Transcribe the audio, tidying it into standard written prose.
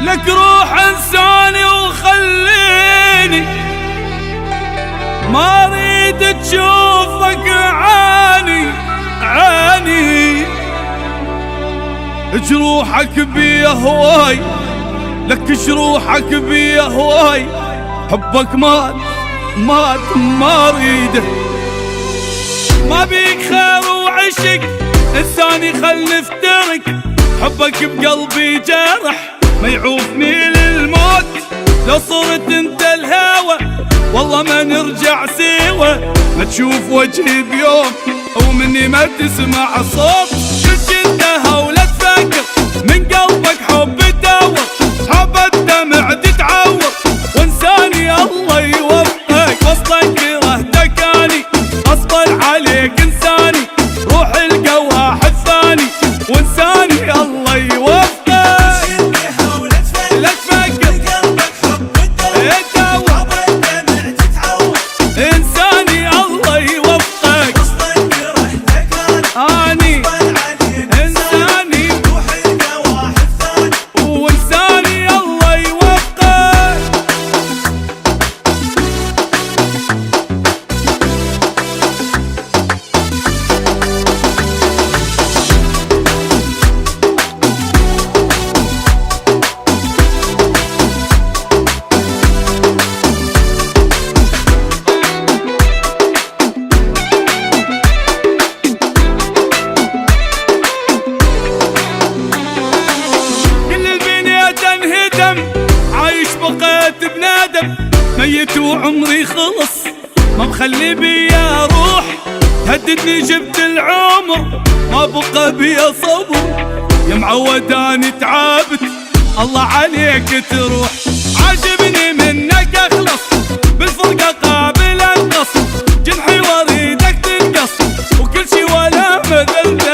لك روح انساني وخليني ما اريد تشوفك عاني جروحك بيا هواي، لك جروحك بيا هواي، حبك مات ما اريده. ما بيك خير وعشق انساني خل نفترق، حبك بقلبي جرح ما يعوفني للموت. لو صرت انت الهوى والله ما نرجع سوا، ما تشوف وجهي بيوم ومني ما تسمع صوت. كل انتهى ولا تفكر من قلبك حب تدور، حب الدمع تتعور وانساني الله يوفقك. وصلك كرهتك اني اصبر عليك انساني، روح القى واحد ثاني وانساني الله يوفقك. عايش بقيت بنادم ميت وعمري خلص، ما مخلي بيا روح هددني جبت العمر ما بقى بيا صبر. يا معوداني تعبت الله عليك تروح، عاجبني منك اخلص بالفرقة قابل انقص، جنحي واريدك تنقص وكل شي ولا مذل